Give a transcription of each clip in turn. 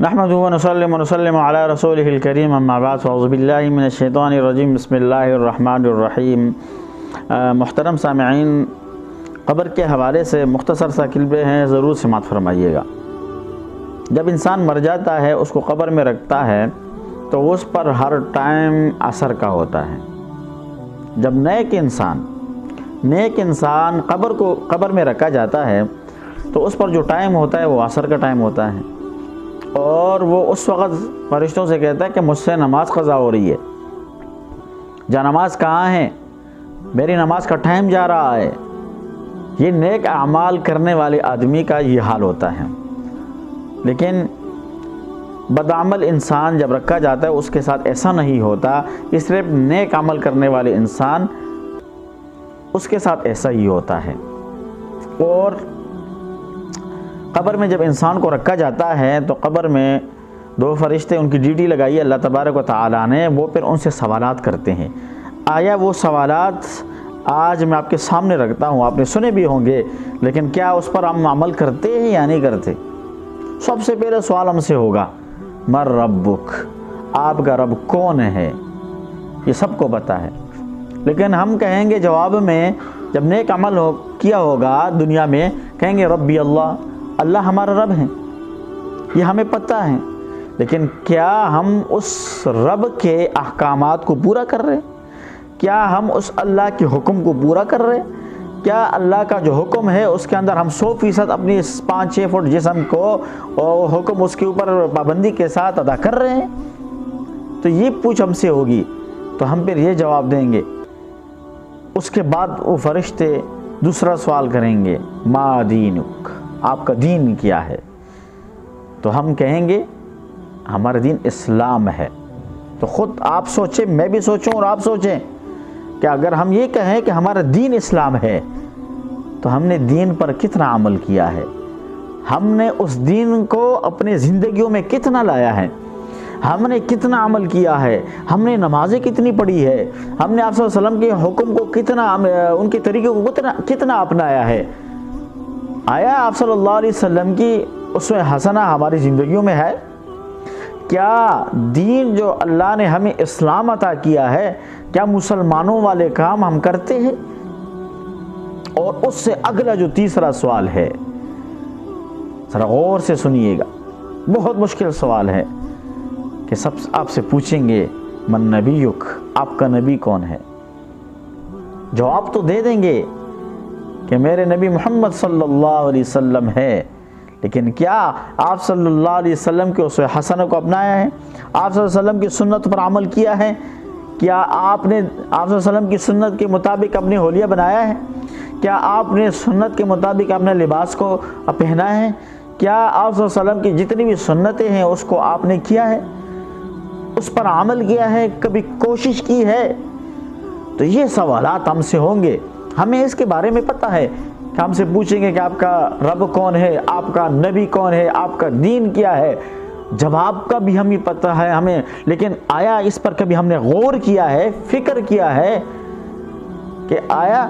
نحمدہ و نصلی و نسلم علی رسولہ الکریم اما بعد فاعوذ باللہ من الشیطان الرجیم بسم اللہ الرحمن الرحیم۔ محترم سامعین، قبر کے حوالے سے مختصر سا کلمے ہیں، ضرور سماعت فرمائیے گا۔ جب انسان مر جاتا ہے، اس کو قبر میں رکھتا ہے تو اس پر ہر ٹائم اثر کا ہوتا ہے۔ جب نیک انسان قبر میں رکھا جاتا ہے تو اس پر جو ٹائم ہوتا ہے وہ عصر کا ٹائم ہوتا ہے، اور وہ اس وقت فرشتوں سے کہتا ہے کہ مجھ سے نماز قضا ہو رہی ہے، جا نماز کہاں ہے، میری نماز کا ٹائم جا رہا ہے۔ یہ نیک اعمال کرنے والے آدمی کا یہ حال ہوتا ہے۔ لیکن بدعمل انسان جب رکھا جاتا ہے اس کے ساتھ ایسا نہیں ہوتا، اس لیے نیک عمل کرنے والے انسان اس کے ساتھ ایسا ہی ہوتا ہے۔ اور قبر میں جب انسان کو رکھا جاتا ہے تو قبر میں دو فرشتے، ان کی ڈیوٹی لگائی ہے اللہ تبارک و تعالیٰ نے، وہ پھر ان سے سوالات کرتے ہیں۔ آیا وہ سوالات آج میں آپ کے سامنے رکھتا ہوں، آپ نے سنے بھی ہوں گے، لیکن کیا اس پر ہم عمل کرتے ہیں یا نہیں کرتے؟ سب سے پہلے سوال ہم سے ہوگا، مر ربک، آپ کا رب کون ہے؟ یہ سب کو پتہ ہے، لیکن ہم کہیں گے جواب میں، جب نیک عمل کیا ہوگا دنیا میں، کہیں گے ربی اللہ، اللہ ہمارا رب ہے، یہ ہمیں پتہ ہے۔ لیکن کیا ہم اس رب کے احکامات کو پورا کر رہے؟ کیا ہم اس اللہ کے حکم کو پورا کر رہے؟ کیا اللہ کا جو حکم ہے اس کے اندر ہم 100% اپنی اس 5-6 فٹ جسم کو اور حکم اس کے اوپر پابندی کے ساتھ ادا کر رہے ہیں؟ تو یہ پوچھ ہم سے ہوگی تو ہم پھر یہ جواب دیں گے۔ اس کے بعد وہ فرشتے دوسرا سوال کریں گے، ما دینک، آپ کا دین کیا ہے؟ تو ہم کہیں گے ہمارا دین اسلام ہے۔ تو خود آپ سوچیں، میں بھی سوچوں اور آپ سوچیں کہ اگر ہم یہ کہیں کہ ہمارا دین اسلام ہے تو ہم نے دین پر کتنا عمل کیا ہے؟ ہم نے اس دین کو اپنی زندگیوں میں کتنا لایا ہے؟ ہم نے کتنا عمل کیا ہے؟ ہم نے نمازیں کتنی پڑھی ہے؟ ہم نے آپ صلی اللہ علیہ وسلم کے حکم کو کتنا، ان کے طریقے کو کتنا اپنایا ہے؟ آیا آپ صلی اللہ علیہ وسلم کی اسوہ حسنہ ہماری زندگیوں میں ہے؟ کیا دین جو اللہ نے ہمیں اسلام عطا کیا ہے، کیا مسلمانوں والے کام ہم کرتے ہیں؟ اور اس سے اگلا جو تیسرا سوال ہے، ذرا غور سے سنیے گا، بہت مشکل سوال ہے کہ سب آپ سے پوچھیں گے من نبیک، آپ کا نبی کون ہے؟ جواب تو دے دیں گے کہ میرے نبی محمد صلی اللہ علیہ وسلم ہے، لیکن کیا آپ صلی اللہ علیہ وسلم کے اسوہ حسنہ کو اپنایا ہے؟ آپ صلی اللہ علیہ وسلم کی سنت پر عمل کیا ہے؟ کیا آپ نے آپ صلی اللہ علیہ وسلم کی سنت کے مطابق اپنی حلیہ بنایا ہے؟ کیا آپ نے سنت کے مطابق اپنے لباس کو پہنا ہے؟ کیا آپ صلی اللہ علیہ وسلم کی جتنی بھی سنتیں ہیں اس کو آپ نے کیا ہے، اس پر عمل کیا ہے، کبھی کوشش کی ہے؟ تو یہ سوالات ہم سے ہوں گے۔ ہمیں اس کے بارے میں پتہ ہے کہ ہم سے پوچھیں گے کہ آپ کا رب کون ہے، آپ کا نبی کون ہے، آپ کا دین کیا ہے، جواب کا بھی ہمیں پتہ ہے ہمیں، لیکن آیا اس پر کبھی ہم نے غور کیا ہے، فکر کیا ہے کہ آیا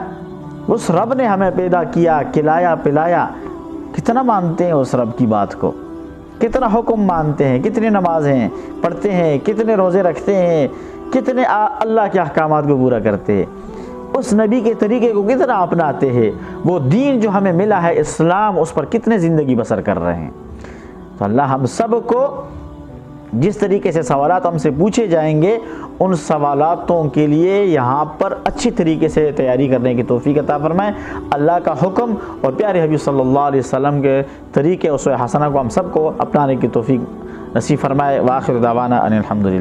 اس رب نے ہمیں پیدا کیا، کھلایا پلایا، کتنا مانتے ہیں اس رب کی بات کو، کتنا حکم مانتے ہیں، کتنی نمازیں پڑھتے ہیں، کتنے روزے رکھتے ہیں، کتنے اللہ کے احکامات کو پورا کرتے ہیں، اس نبی کے طریقے کو کتنا اپناتے ہیں، وہ دین جو ہمیں ملا ہے اسلام، اس پر کتنے زندگی بسر کر رہے ہیں۔ تو اللہ ہم سب کو جس طریقے سے سوالات ہم سے پوچھے جائیں گے، ان سوالاتوں کے لیے یہاں پر اچھی طریقے سے تیاری کرنے کی توفیق عطا فرمائے۔ اللہ کا حکم اور پیارے حبیب صلی اللہ علیہ وسلم کے طریقے اسوہ حسنہ کو ہم سب کو اپنانے کی توفیق نصیب فرمائے۔ وآخر دعوانا ان الحمدللہ۔